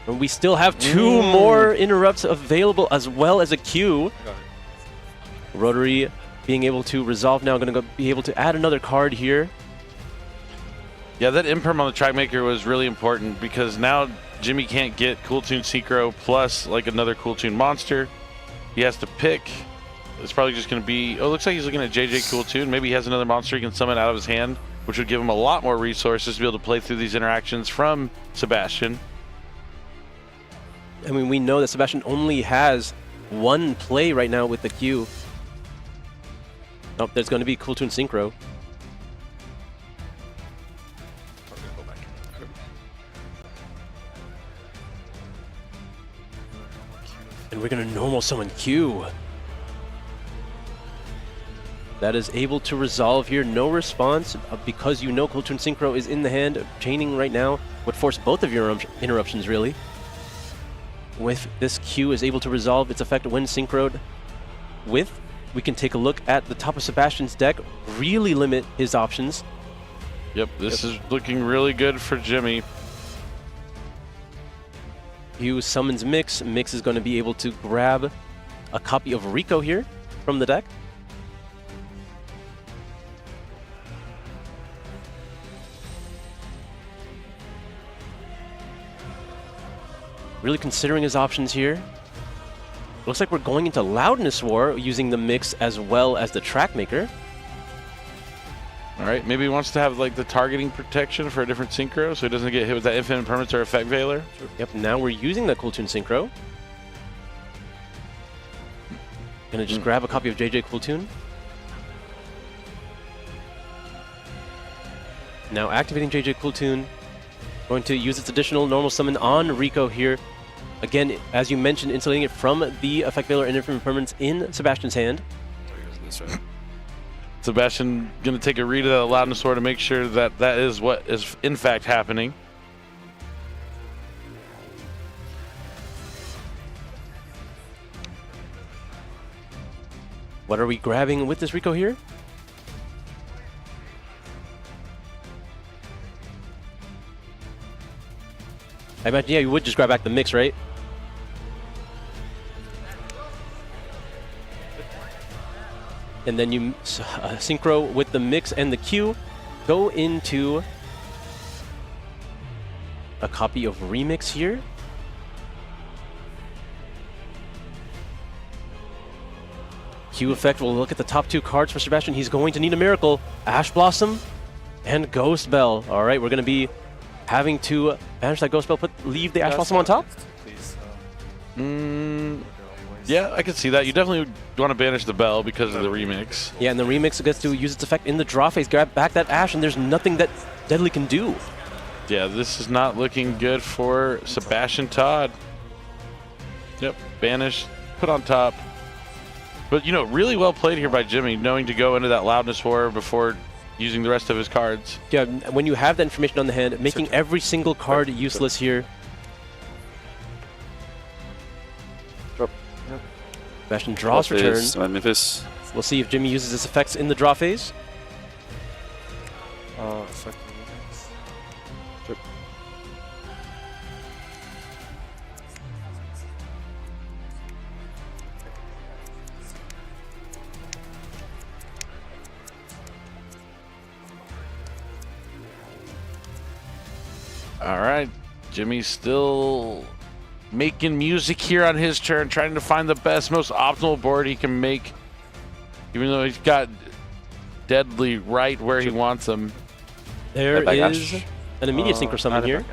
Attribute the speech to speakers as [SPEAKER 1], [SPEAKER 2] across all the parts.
[SPEAKER 1] And we still have 2 more interrupts available, as well as a Q. Rotary being able to resolve now, going to be able to add another card here.
[SPEAKER 2] Yeah, that imperm on the track maker was really important because now Jimmy can't get Cool Tune Synchro plus like another Cool Tune monster. He has to pick. It's probably just going to be, oh, it looks like he's looking at JJ Cool Tune. Maybe he has another monster he can summon out of his hand, which would give him a lot more resources to be able to play through these interactions from Sebastian.
[SPEAKER 1] I mean, we know that Sebastian only has 1 play right now with the Q. Oh, there's going to be Cool Tune Synchro. And we're going to normal summon Q. That is able to resolve here. No response because you know Cool Tune Synchro is in the hand. Chaining right now would force both of your interruptions, really. With this Q is able to resolve its effect when synchroed with. We can take a look at the top of Sebastian's deck, really limit his options.
[SPEAKER 2] Yep, this is looking really good for Jimmy.
[SPEAKER 1] Q summons Mix. Mix is going to be able to grab a copy of Rico here from the deck. Really considering his options here. Looks like we're going into Loudness War using the Mix as well as the Track Maker.
[SPEAKER 2] All right, maybe he wants to have like the targeting protection for a different synchro so he doesn't get hit with that infinite permanence or effect veiler.
[SPEAKER 1] Yep, now we're using the Cool Tune Synchro. Gonna just grab a copy of JJ Cool Tune. Now activating JJ Cool Tune. Going to use its additional normal summon on Rico here. Again, as you mentioned, insulating it from the effect veiler and infinite permanence in Sebastian's hand.
[SPEAKER 2] Sebastian going to take a read of that Loudness Sword to make sure that that is what is in fact happening.
[SPEAKER 1] What are we grabbing with this Rico here? I imagine, yeah, you would just grab back the Mix, right? And then you synchro with the Mix and the Q, go into a copy of Remix here. Q effect, we'll look at the top 2 cards for Sebastian. He's going to need a miracle. Ash Blossom and Ghost Bell. All right, we're going to be having to banish that Ghost Bell, leave the Ash Blossom on top?
[SPEAKER 2] Yeah, I can see that. You definitely want to banish the Bell because of the Remix.
[SPEAKER 1] Yeah, and the Remix gets to use its effect in the draw phase, grab back that Ash, and there's nothing that Deadly can do.
[SPEAKER 2] Yeah, this is not looking good for Sebastian Todd. Yep, banish, put on top. But, you know, really well played here by Jimmy, knowing to go into that Loudness War before using the rest of his cards.
[SPEAKER 1] Yeah, when you have that information on the hand, making every single card useless here. Sebastian draws for turn. We'll see if Jimmy uses his effects in the draw phase.
[SPEAKER 2] All right, Jimmy's still making music here on his turn, trying to find the best, most optimal board he can make, even though he's got Deadly right where he wants him.
[SPEAKER 1] There is an immediate synchro summon here.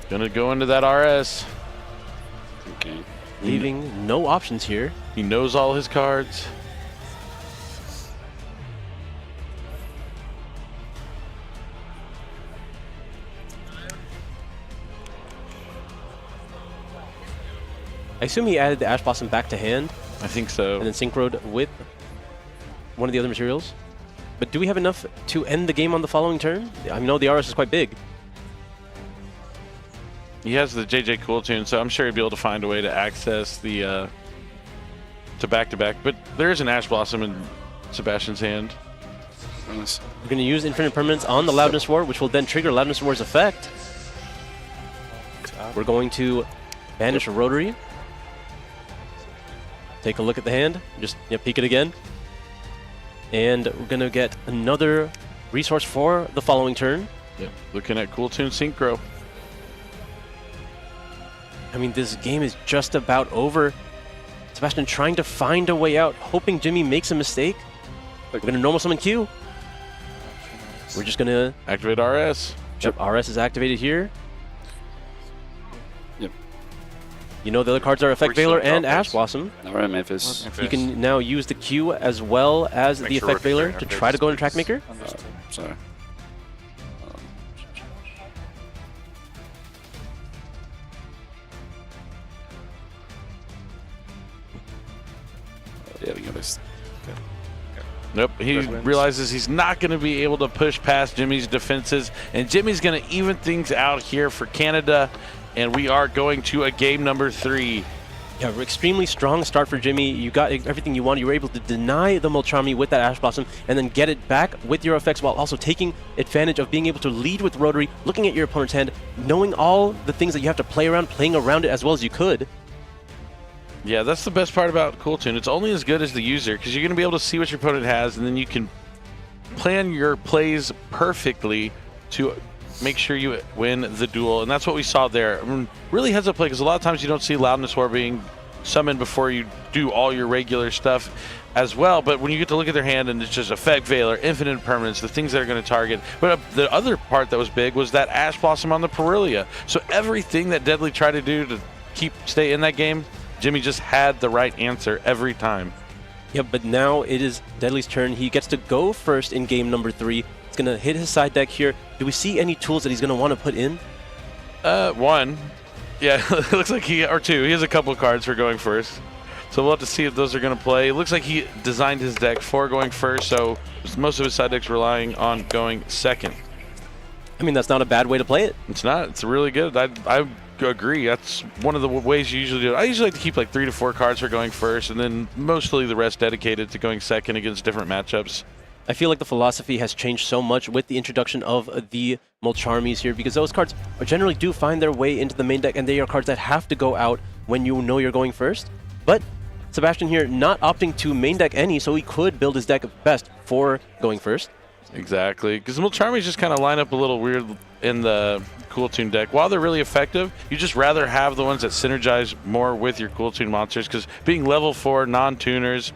[SPEAKER 2] Gonna go into that RS.
[SPEAKER 3] Okay.
[SPEAKER 1] Leaving no options here.
[SPEAKER 2] He knows all his cards.
[SPEAKER 1] I assume he added the Ash Blossom back to hand.
[SPEAKER 2] I think so.
[SPEAKER 1] And then synchroed with one of the other materials. But do we have enough to end the game on the following turn? I know the RS is quite big.
[SPEAKER 2] He has the JJ Cool Tune, so I'm sure he'd be able to find a way to access the to back-to-back. But there is an Ash Blossom in Sebastian's hand.
[SPEAKER 1] We're going to use Infinite Permanence on the Loudness War, which will then trigger Loudness War's effect. we're going to banish a Rotary. Take a look at the hand. Just peek it again. And we're going to get another resource for the following turn.
[SPEAKER 2] Yep. Looking at Cool Tune Synchro.
[SPEAKER 1] I mean, this game is just about over. Sebastian trying to find a way out, hoping Jimmy makes a mistake. We're going to normal summon Q. We're just going to
[SPEAKER 2] activate RS.
[SPEAKER 1] Yep, RS is activated here.
[SPEAKER 3] Yep.
[SPEAKER 1] You know the other cards are Effect Veiler and Ash Blossom.
[SPEAKER 3] All right, Memphis.
[SPEAKER 1] You can now use the Q as well as the Effect Veiler to try to go into Track Maker.
[SPEAKER 3] Sorry. Yeah, we got this.
[SPEAKER 2] Nope, he realizes he's not going to be able to push past Jimmy's defenses, and Jimmy's going to even things out here for Canada, and we are going to a game number 3.
[SPEAKER 1] Yeah, extremely strong start for Jimmy. You got everything you wanted. You were able to deny the Molcharmi with that Ash Blossom and then get it back with your effects while also taking advantage of being able to lead with Rotary, looking at your opponent's hand, knowing all the things that you have to play around, playing around it as well as you could.
[SPEAKER 2] Yeah, that's the best part about Cool Tune. It's only as good as the user because you're going to be able to see what your opponent has, and then you can plan your plays perfectly to make sure you win the duel. And that's what we saw there. I mean, really heads up play because a lot of times you don't see Loudness War being summoned before you do all your regular stuff as well. But when you get to look at their hand and it's just Effect Veiler, Infinite Impermanence, the things that are going to target. But the other part that was big was that Ash Blossom on the Perilia. So everything that Deadly tried to do to stay in that game, Jimmy just had the right answer every time.
[SPEAKER 1] Yep, but now it is Deadly's turn. He gets to go first in game number 3. He's going to hit his side deck here. Do we see any tools that he's going to want to put in?
[SPEAKER 2] One. Yeah, it looks like or two. He has a couple cards for going first. So we'll have to see if those are going to play. It looks like he designed his deck for going first, so most of his side deck's relying on going second.
[SPEAKER 1] I mean, that's not a bad way to play it.
[SPEAKER 2] It's not. It's really good. I agree. That's one of the ways you usually do it. I usually like to keep like 3 to 4 cards for going first, and then mostly the rest dedicated to going second against different matchups.
[SPEAKER 1] I feel like the philosophy has changed so much with the introduction of the Molcharmis here, because those cards generally do find their way into the main deck, and they are cards that have to go out when you know you're going first. But Sebastian here not opting to main deck any, so he could build his deck best for going first.
[SPEAKER 2] Exactly, because the Molcharmis just kind of line up a little weird in the Cool Tune deck. While they're really effective, you just rather have the ones that synergize more with your Cool Tune monsters, because being level 4 non-tuners,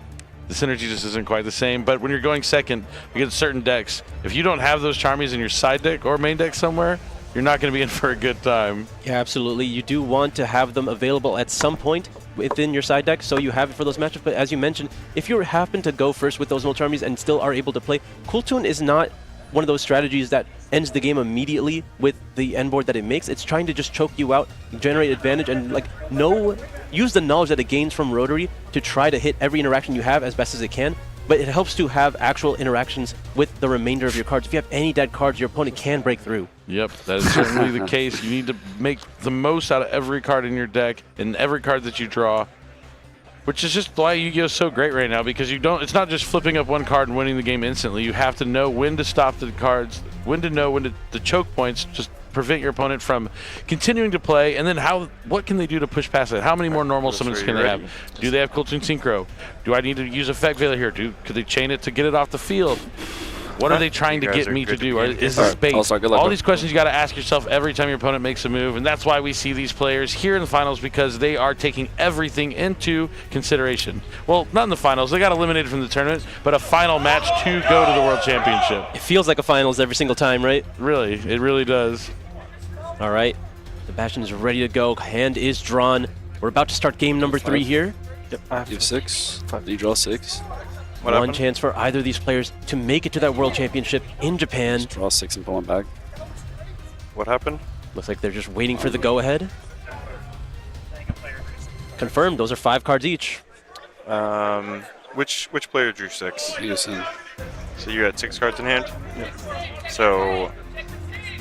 [SPEAKER 2] the synergy just isn't quite the same. But when you're going second against certain decks, if you don't have those Charmies in your side deck or main deck somewhere, you're not going to be in for a good time.
[SPEAKER 1] Yeah, absolutely. You do want to have them available at some point within your side deck, so you have it for those matchups. But as you mentioned, if you happen to go first with those Molcharmis and still are able to play, Cool Tune is not one of those strategies that ends the game immediately with the end board that it makes. It's trying to just choke you out, generate advantage, and use the knowledge that it gains from Rotary to try to hit every interaction you have as best as it can. But it helps to have actual interactions with the remainder of your cards. If you have any dead cards, your opponent can break through.
[SPEAKER 2] Yep, that is certainly the case. You need to make the most out of every card in your deck and every card that you draw, which is just why Yu-Gi-Oh is so great right now, because it's not just flipping up one card and winning the game instantly. You have to know when to stop the cards, when to know when to the choke points, just prevent your opponent from continuing to play, and then what can they do to push past it? How many more normal summons can they have? Do they have Cool Tune Synchro? Do I need to use Effect Veiler here? Could they chain it to get it off the field? What are they trying to get me to do? Is this bait? All these questions you got to ask yourself every time your opponent makes a move, and that's why we see these players here in the finals, because they are taking everything into consideration. Well, not in the finals. They got eliminated from the tournament, but a final match to go to the World Championship.
[SPEAKER 1] It feels like a finals every single time, right?
[SPEAKER 2] Really, it really does.
[SPEAKER 1] All right, Sebastian is ready to go. Hand is drawn. We're about to start game number 3 here.
[SPEAKER 3] You have 6. You draw 6.
[SPEAKER 1] One chance for either of these players to make it to that World Championship in Japan.
[SPEAKER 3] Just draw 6 and pull them back.
[SPEAKER 4] What happened?
[SPEAKER 1] Looks like they're just waiting for the go-ahead. Confirmed, those are 5 cards each.
[SPEAKER 4] Which player drew 6?
[SPEAKER 3] Peterson.
[SPEAKER 4] So you had 6 cards in hand? Yeah. So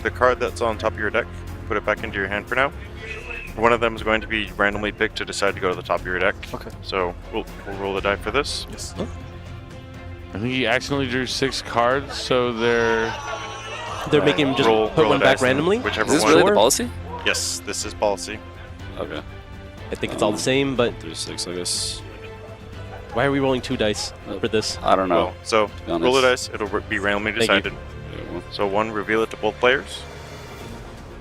[SPEAKER 4] the card that's on top of your deck, put it back into your hand for now. One of them is going to be randomly picked to decide to go to the top of your deck.
[SPEAKER 1] Okay.
[SPEAKER 4] So we'll roll the die for this.
[SPEAKER 1] Yes.
[SPEAKER 2] I think he accidentally drew 6 cards, so they're
[SPEAKER 1] making him just put one back randomly?
[SPEAKER 4] Whichever
[SPEAKER 3] Is this
[SPEAKER 4] one.
[SPEAKER 3] really the policy?
[SPEAKER 4] Yes, this is policy.
[SPEAKER 3] Okay.
[SPEAKER 1] I think it's all the same, but
[SPEAKER 3] 36, I guess.
[SPEAKER 1] why are we rolling 2 dice for this?
[SPEAKER 3] I don't know.
[SPEAKER 4] Well, so
[SPEAKER 3] be honest.
[SPEAKER 4] roll the dice. It'll be randomly
[SPEAKER 1] Thank you.
[SPEAKER 4] decided.
[SPEAKER 3] Yeah, well,
[SPEAKER 4] So 1, reveal it to both players.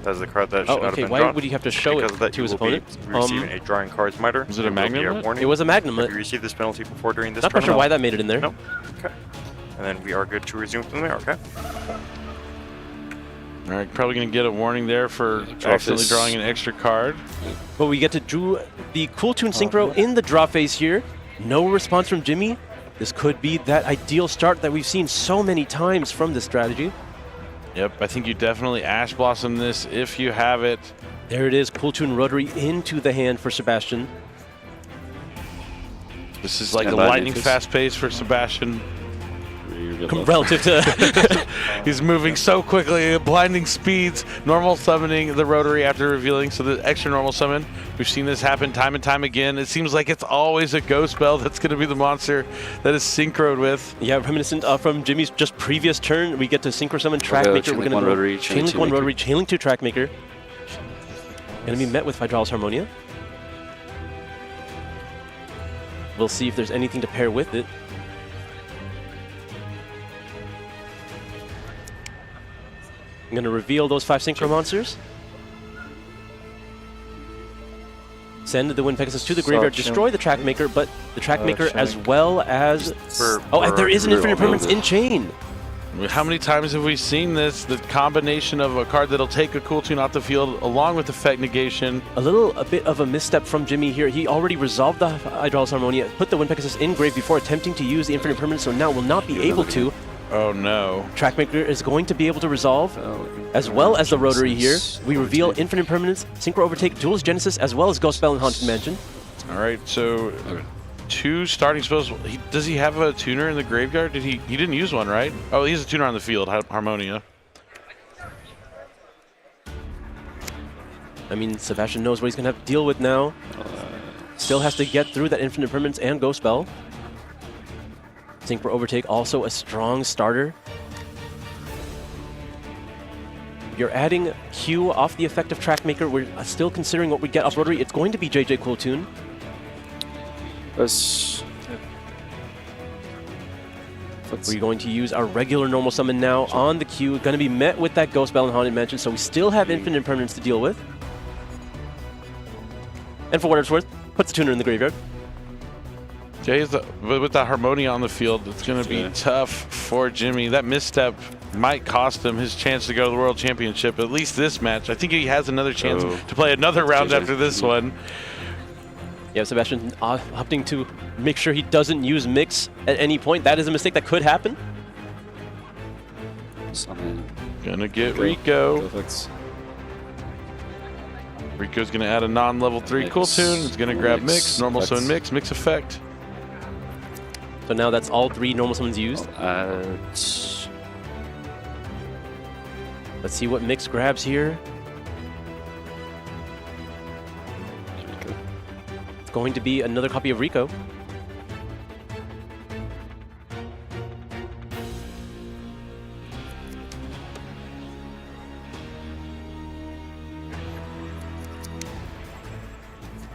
[SPEAKER 4] That's the card that should
[SPEAKER 1] Oh,
[SPEAKER 4] not
[SPEAKER 1] okay.
[SPEAKER 4] have been
[SPEAKER 1] Why
[SPEAKER 4] drawn.
[SPEAKER 1] would he have to show
[SPEAKER 4] Because
[SPEAKER 1] it
[SPEAKER 4] of that,
[SPEAKER 1] to
[SPEAKER 4] you
[SPEAKER 1] his
[SPEAKER 4] will be
[SPEAKER 1] opponent?
[SPEAKER 4] receiving a drawing cards miter.
[SPEAKER 2] Was it a
[SPEAKER 4] There will be
[SPEAKER 2] Magnum?
[SPEAKER 4] warning.
[SPEAKER 1] It was a Magnum.
[SPEAKER 4] Have you received this penalty before during this
[SPEAKER 1] Not quite sure
[SPEAKER 4] tournament?
[SPEAKER 1] why that made it in there.
[SPEAKER 4] No. Okay. And then we are good to resume from there. Okay.
[SPEAKER 2] All right, probably going to get a warning there for
[SPEAKER 3] Draw
[SPEAKER 2] accidentally
[SPEAKER 3] face.
[SPEAKER 2] drawing an extra card.
[SPEAKER 1] But we get to do the Cool Tune Synchro in the draw phase here. No response from Jimmy. This could be that ideal start that we've seen so many times from this strategy.
[SPEAKER 2] Yep, I think you definitely Ash Blossom this if you have it.
[SPEAKER 1] There it is, Cool Tune Rotary into the hand for Sebastian.
[SPEAKER 2] This is like a
[SPEAKER 3] Stand by,
[SPEAKER 2] lightning
[SPEAKER 3] Nathan.
[SPEAKER 2] fast pace for Sebastian.
[SPEAKER 3] you're good luck.
[SPEAKER 1] Relative to
[SPEAKER 2] He's moving so quickly, blinding speeds, normal summoning the Rotary after revealing, so the extra normal summon. We've seen this happen time and time again. It seems like it's always a Ghost Bell that's going to be the monster that is synchroed with.
[SPEAKER 1] yeah, reminiscent from Jimmy's just previous turn. We get to Synchro Summon Track
[SPEAKER 3] go
[SPEAKER 1] Maker.
[SPEAKER 3] Chain
[SPEAKER 1] We're
[SPEAKER 3] Link
[SPEAKER 1] going to
[SPEAKER 3] 1 Rotary,
[SPEAKER 1] Chain Link
[SPEAKER 3] Chain
[SPEAKER 1] 1
[SPEAKER 3] Link
[SPEAKER 1] Rotary, Chain Link 2 Track Maker. Going to be met with Hydraulis Harmonia. We'll see if there's anything to pair with it. I'm going to reveal those 5 Synchro monsters. Send the Wind Pegasus to the graveyard, destroy the Track Maker, but the Track Maker as well as... Oh, and there is an Infinite Permanence in Chain!
[SPEAKER 2] How many times have we seen this? The combination of a card that'll take a Cool Tune off the field along with Effect Negation.
[SPEAKER 1] A bit of a misstep from Jimmy here. He already resolved the Hydraulis Harmonia, put the Wind Pegasus in grave before attempting to use the Infinite Permanence, so now will not be able to.
[SPEAKER 2] Oh no.
[SPEAKER 1] Trackmaker is going to be able to resolve, as well as the Rotary here. We reveal Infinite Permanence, Synchro Overtake, Duel's Genesis, as well as Ghost Bell and Haunted Mansion.
[SPEAKER 2] All right, so 2 starting spells. Does he have a tuner in the graveyard? Did he didn't use one, right? Oh, he has a tuner on the field, Harmonia.
[SPEAKER 1] I mean, Sebastian knows what he's going to have to deal with now. Still has to get through that Infinite Permanence and Ghost Bell. Synchro Overtake, also a strong starter. You're adding Q off the effective Trackmaker. We're still considering what we get off Rotary. It's going to be JJ Cool Tune. We're going to use our regular normal summon now on the Q. Going to be met with that Ghost Bell and Haunted Mansion, so we still have Infinite Permanence to deal with. And for what it's worth, puts the tuner in the graveyard.
[SPEAKER 2] Yeah, but with that Harmonia on the field, it's going to be tough for Jimmy. That misstep might cost him his chance to go to the World Championship, at least this match. I think he has another chance to play another round after this one.
[SPEAKER 1] Yeah, Sebastian opting to make sure he doesn't use Mix at any point. That is a mistake that could happen.
[SPEAKER 2] Gonna get Rico.
[SPEAKER 3] Perfect.
[SPEAKER 2] Rico's gonna add a non-level 3 Cool Tune. It's gonna grab Mix, normal summon Mix, Mix Effect.
[SPEAKER 1] So now that's all 3 normal summons used.
[SPEAKER 3] Let's
[SPEAKER 1] see what Mix grabs here. It's going to be another copy of Rico.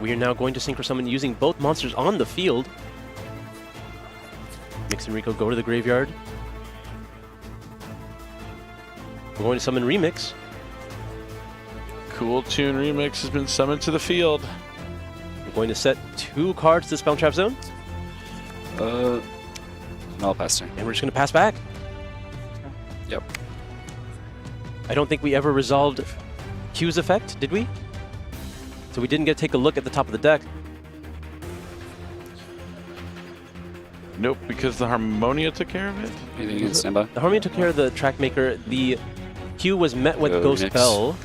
[SPEAKER 1] We are now going to Synchro Summon using both monsters on the field. Mix and Rico go to the graveyard. We're going to summon Remix.
[SPEAKER 2] Cool Tune Remix has been summoned to the field.
[SPEAKER 1] We're going to set 2 cards to the Spell Trap Zone.
[SPEAKER 3] no, I'll pass turn.
[SPEAKER 1] And we're just going to pass back.
[SPEAKER 3] Yep.
[SPEAKER 1] I don't think we ever resolved Q's effect, did we? So we didn't get to take a look at the top of the deck.
[SPEAKER 2] Nope, because the Harmonia took care of it.
[SPEAKER 3] Anything in standby?
[SPEAKER 1] The Harmonia took care of the Trackmaker. The Q was met with Ghost
[SPEAKER 3] Remix.
[SPEAKER 1] Bell.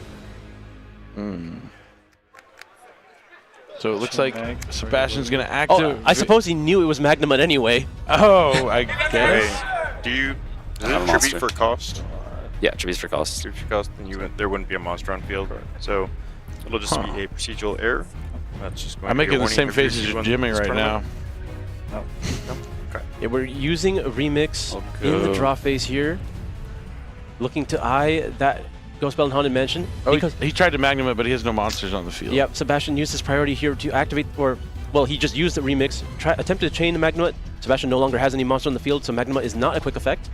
[SPEAKER 2] So it looks like Sebastian's gonna activate.
[SPEAKER 1] Oh, I suppose he knew it was Magnamut anyway.
[SPEAKER 2] Oh, I guess.
[SPEAKER 4] Okay. Do you... Is
[SPEAKER 3] Not a
[SPEAKER 4] it
[SPEAKER 3] monster.
[SPEAKER 4] tribute for cost?
[SPEAKER 3] Yeah, tributes for cost.
[SPEAKER 4] Tribute for cost, then there wouldn't be a monster on field. So it'll just be a procedural error. That's just going
[SPEAKER 2] I'm
[SPEAKER 4] to be a
[SPEAKER 2] making the
[SPEAKER 4] warning
[SPEAKER 2] same
[SPEAKER 4] if you
[SPEAKER 2] faces
[SPEAKER 4] receive
[SPEAKER 2] as
[SPEAKER 4] one
[SPEAKER 2] Jimmy
[SPEAKER 4] this
[SPEAKER 2] right now.
[SPEAKER 4] tournament. No? Okay.
[SPEAKER 1] Yeah, we're using a Remix
[SPEAKER 3] I'll
[SPEAKER 1] in the
[SPEAKER 3] go.
[SPEAKER 1] draw phase here. Looking to eye that Ghost Bell and Haunted Mansion.
[SPEAKER 2] Oh,
[SPEAKER 1] Because
[SPEAKER 2] he tried to Magnum it, but he has no monsters on the field.
[SPEAKER 1] Yep, Sebastian used his priority here to activate, or, well, he just used the remix, attempted to chain the Magnemite. Sebastian no longer has any monster on the field, so Magnemite is not a quick effect.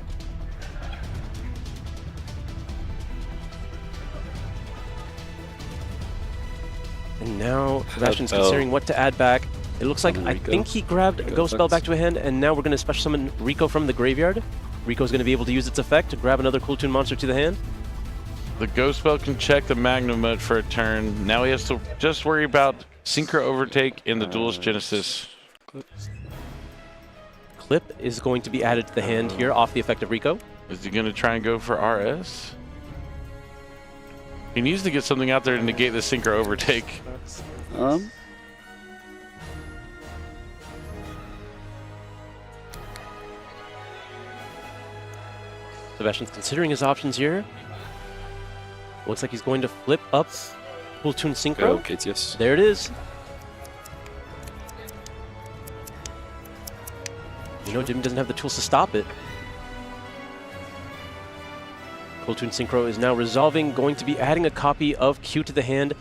[SPEAKER 1] And now Sebastian's considering what to add back. It looks like, I think he grabbed Ghost Bell back to a hand, and now we're going to special summon Rico from the graveyard. Rico's going to be able to use its effect to grab another Cool Toon monster to the hand.
[SPEAKER 2] The Ghost Spell can check the Magnum mode for a turn. Now he has to just worry about Synchro Overtake in the Duelist Genesis.
[SPEAKER 1] Clip is going to be added to the hand here off the effect of Rico.
[SPEAKER 2] Is he going to try and go for RS? He needs to get something out there to negate the Synchro Overtake.
[SPEAKER 1] Sebastian's considering his options here. Looks like he's going to flip up Cool Toon Synchro.
[SPEAKER 3] Go, KTS.
[SPEAKER 1] There it is. You know, Jimmy doesn't have the tools to stop it. Cool Toon Synchro is now resolving, going to be adding a copy of Q to the hand,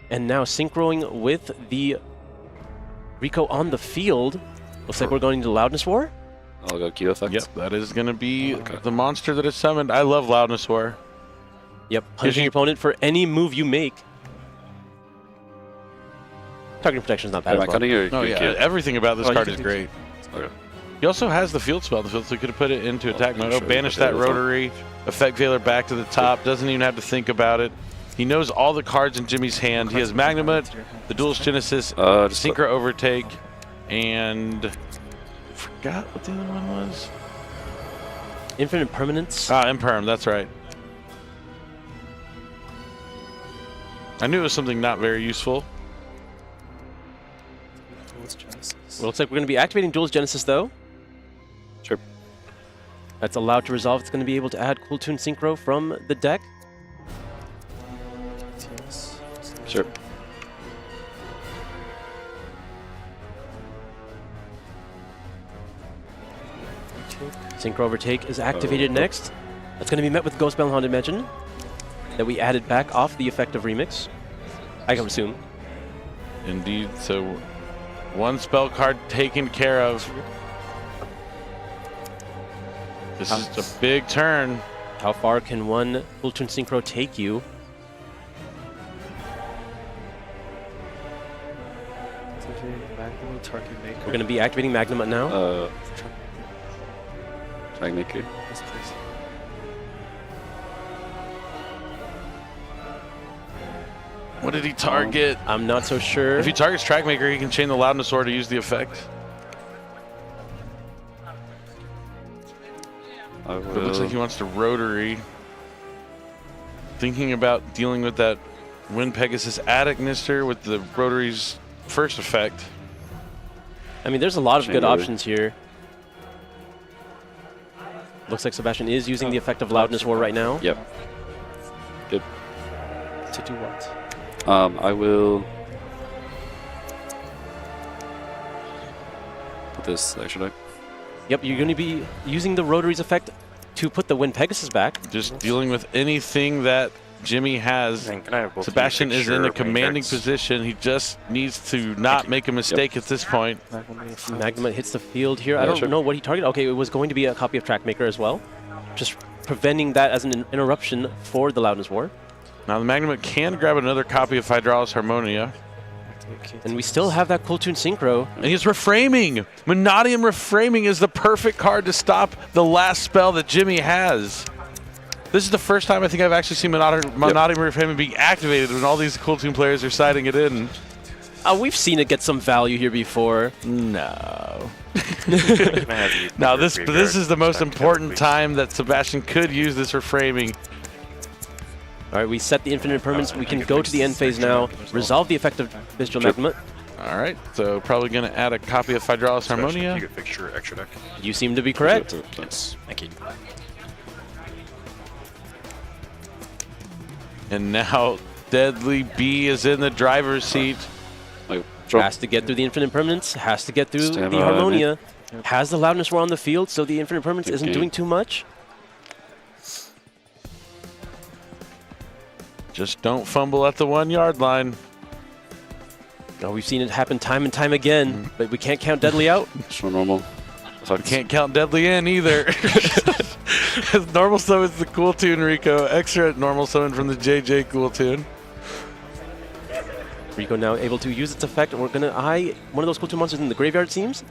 [SPEAKER 1] and now synchroing with the Rico on the field. Looks like we're going to Loudness War.
[SPEAKER 3] I'll go Q effect.
[SPEAKER 2] Yep, that is going to be the monster that is summoned. I love Loudness War.
[SPEAKER 1] Yep, punishing your opponent for any move you make. Targeting protection is not bad
[SPEAKER 3] Am I
[SPEAKER 1] as well.
[SPEAKER 3] cutting or
[SPEAKER 2] Oh yeah,
[SPEAKER 3] Q?
[SPEAKER 2] everything about this
[SPEAKER 1] Oh, you
[SPEAKER 2] card
[SPEAKER 1] can
[SPEAKER 2] is
[SPEAKER 1] do-
[SPEAKER 2] great.
[SPEAKER 3] Okay.
[SPEAKER 2] He also has the field spell. The field spell could have put it into attack mode. Oh,
[SPEAKER 3] sure,
[SPEAKER 2] banish
[SPEAKER 3] okay,
[SPEAKER 2] that
[SPEAKER 3] that's fine.
[SPEAKER 2] rotary. Effect Veiler back to the top. Doesn't even have to think about it. He knows all the cards in Jimmy's hand. He has Magnumut, the Duelist Genesis,
[SPEAKER 3] Just
[SPEAKER 2] Synchro Overtake, and forgot what the other one was.
[SPEAKER 1] Infinite Permanence.
[SPEAKER 2] Ah, Imperm. That's right. I knew it was something not very useful.
[SPEAKER 1] Well, looks like we're going to be activating Duel's Genesis, though.
[SPEAKER 3] Sure.
[SPEAKER 1] That's allowed to resolve. It's going to be able to add Cool Toon Synchro from the deck.
[SPEAKER 3] Sure.
[SPEAKER 1] Synchro Overtake is activated next. That's going to be met with Ghost Bell and Haunted Mansion that we added back off the effect of Remix, I can assume.
[SPEAKER 2] Indeed. So one spell card taken care of. This is a big turn.
[SPEAKER 1] How far can one Cool Toon Synchro take you? We're going to be activating Magnum now.
[SPEAKER 3] Try and make it.
[SPEAKER 2] What did he target?
[SPEAKER 1] I'm not so sure.
[SPEAKER 2] If he targets Trackmaker, he can chain the Loudness Sword to use the effect. It looks like he wants to rotary. Thinking about dealing with that Wind Pegasus Attic Mister with the rotary's first effect.
[SPEAKER 1] I mean, there's a lot of good
[SPEAKER 3] Rotary.
[SPEAKER 1] options here. Looks like Sebastian is using the effect of Loudness War right now.
[SPEAKER 3] Yep. Good.
[SPEAKER 1] To do what?
[SPEAKER 3] I will put this there, should I?
[SPEAKER 1] Yep, you're going to be using the Rotary's effect to put the Wind Pegasus back.
[SPEAKER 2] Just dealing with anything that Jimmy has.
[SPEAKER 4] Man, can I have both of you
[SPEAKER 2] Sebastian
[SPEAKER 4] take
[SPEAKER 2] is
[SPEAKER 4] sure
[SPEAKER 2] in a
[SPEAKER 4] of my
[SPEAKER 2] commanding
[SPEAKER 4] cards?
[SPEAKER 2] position. He just needs to not make a mistake at this point.
[SPEAKER 1] Magnum hits the field here. I
[SPEAKER 3] Yeah,
[SPEAKER 1] don't
[SPEAKER 3] sure.
[SPEAKER 1] know what he targeted. Okay, it was going to be a copy of Trackmaker as well. Just preventing that as an interruption for the Loudness War.
[SPEAKER 2] Now the Magnum can grab another copy of Hydraulis Harmonia.
[SPEAKER 1] And we still have that Cool Toon Synchro.
[SPEAKER 2] And he's reframing. Monadium Reframing is the perfect card to stop the last spell that Jimmy has. This is the first time I think I've actually seen Monadium Reframing being activated when all these Cool Toon players are citing it in.
[SPEAKER 1] We've seen it get some value here before.
[SPEAKER 2] No.
[SPEAKER 4] Can I have you
[SPEAKER 2] Now
[SPEAKER 4] your
[SPEAKER 2] this
[SPEAKER 4] graveyard
[SPEAKER 2] is the most
[SPEAKER 4] back together,
[SPEAKER 2] important
[SPEAKER 4] please?
[SPEAKER 2] time that Sebastian could use this reframing.
[SPEAKER 1] All right, we set the infinite permanence. We can go to the end phase now, resolve the effect of Bestial Magnum.
[SPEAKER 2] All right, so probably going to add a copy of Hydraulis
[SPEAKER 4] Sebastian,
[SPEAKER 2] Harmonia.
[SPEAKER 4] You could fix your extra deck.
[SPEAKER 1] You seem to be correct.
[SPEAKER 3] Yes. Thank you.
[SPEAKER 2] And now Deadly B is in the driver's seat.
[SPEAKER 3] Wait, draw.
[SPEAKER 1] Has to get through the infinite permanence, has to get through
[SPEAKER 3] Stand
[SPEAKER 1] the
[SPEAKER 3] by,
[SPEAKER 1] Harmonia. Has the Loudness War on the field, so the infinite permanence
[SPEAKER 3] Good
[SPEAKER 1] isn't
[SPEAKER 3] game.
[SPEAKER 1] doing too much.
[SPEAKER 2] Just don't fumble at the 1 yard line.
[SPEAKER 1] Oh, we've seen it happen time and time again, but we can't count Deadly out.
[SPEAKER 3] Show normal.
[SPEAKER 2] We can't count Deadly in either. Normal summon is the Cool Tune Rico. Extra normal summon from the JJ Cool Tune.
[SPEAKER 1] Rico now able to use its effect. We're going to eye one of those Cool Tune monsters in the graveyard, seems.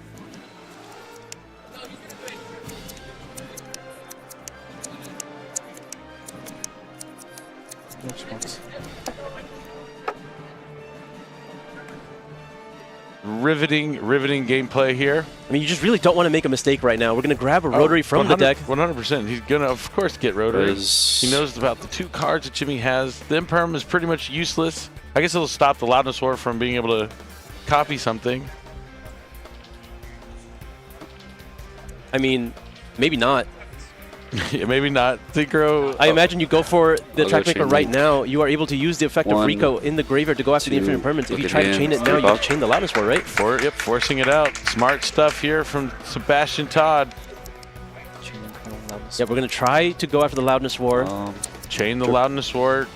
[SPEAKER 2] Riveting gameplay here.
[SPEAKER 1] I mean, you just really don't want to make a mistake right now. We're going to grab a Rotary from the deck.
[SPEAKER 2] 100%. He's going to, of course, get Rotary. He knows about the 2 cards that Jimmy has. The Imperm is pretty much useless. I guess it'll stop the Loudness War from being able to copy something.
[SPEAKER 1] I mean, maybe not.
[SPEAKER 2] Yeah, maybe not. Synchro.
[SPEAKER 1] I imagine you go for the
[SPEAKER 3] I'll
[SPEAKER 1] Track
[SPEAKER 3] go
[SPEAKER 1] Maker
[SPEAKER 3] chain
[SPEAKER 1] right
[SPEAKER 3] link.
[SPEAKER 1] now. You are able to use the effect of
[SPEAKER 3] 1,
[SPEAKER 1] Rico in the graveyard to go after the
[SPEAKER 3] 2,
[SPEAKER 1] Infinite Impermanence. If
[SPEAKER 3] look
[SPEAKER 1] you
[SPEAKER 3] at
[SPEAKER 1] try to
[SPEAKER 3] hand,
[SPEAKER 1] chain it now,
[SPEAKER 3] 3
[SPEAKER 1] you can
[SPEAKER 3] buff.
[SPEAKER 1] chain the Loudness War, right?
[SPEAKER 2] Forcing it out. Smart stuff here from Sebastian Todd.
[SPEAKER 1] Yeah, we're going to try to go after the Loudness War.
[SPEAKER 2] Chain the Loudness War.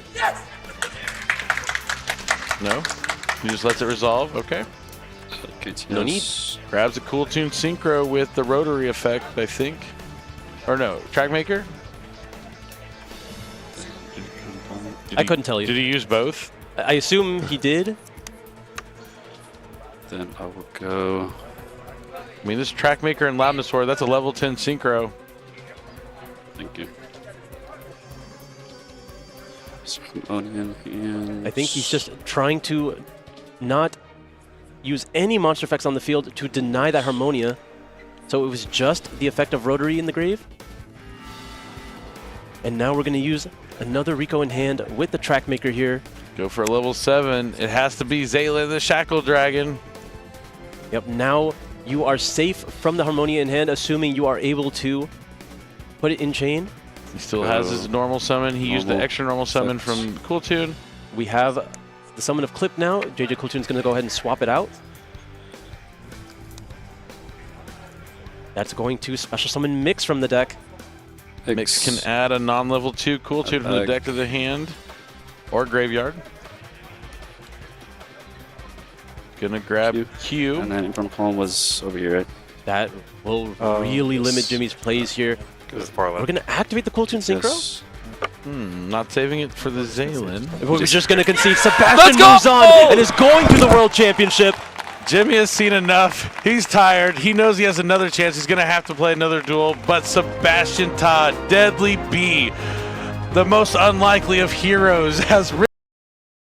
[SPEAKER 2] No? He just lets it resolve. Okay.
[SPEAKER 1] No need.
[SPEAKER 2] Grabs a Cool Tune Synchro with the Rotary effect, I think. Or no, Track Maker?
[SPEAKER 1] I couldn't tell you.
[SPEAKER 2] Did he use both?
[SPEAKER 1] I assume he did.
[SPEAKER 3] Then I will go.
[SPEAKER 2] I mean, this Track Maker and Loudness War, that's a level 10 Synchro.
[SPEAKER 3] Thank you. Onion and
[SPEAKER 1] I think he's just trying to not use any monster effects on the field to deny that Harmonia. So it was just the effect of Rotary in the grave. And now we're going to use another Rico in hand with the Track Maker here.
[SPEAKER 2] Go for a level 7. It has to be Zayla the Shackle Dragon.
[SPEAKER 1] Yep, now you are safe from the Harmonia in hand, assuming you are able to put it in chain.
[SPEAKER 2] He still has his normal summon. He used the
[SPEAKER 3] Normal
[SPEAKER 2] extra normal summon
[SPEAKER 3] effects.
[SPEAKER 2] from Cool Tune.
[SPEAKER 1] We have the summon of Clip now. JJ Cooltoon's going to go ahead and swap it out. That's going to special summon Mix from the deck.
[SPEAKER 2] Mix can add a non-level 2 Cool Tune from the deck to the hand or graveyard. Gonna grab Q.
[SPEAKER 3] And then Imperm Column was over here, right?
[SPEAKER 1] That will really limit Jimmy's plays here.
[SPEAKER 4] Goes far
[SPEAKER 1] We're
[SPEAKER 4] left.
[SPEAKER 1] going to activate the Cool Tune Synchro.
[SPEAKER 3] Yes.
[SPEAKER 2] Not saving it for the Zaylin.
[SPEAKER 1] We're just going to concede. Sebastian moves on and is going to the World Championship.
[SPEAKER 2] Jimmy has seen enough. He's tired. He knows he has another chance. He's going to have to play another duel. But Sebastian Todd, Deadly B, the most unlikely of heroes, has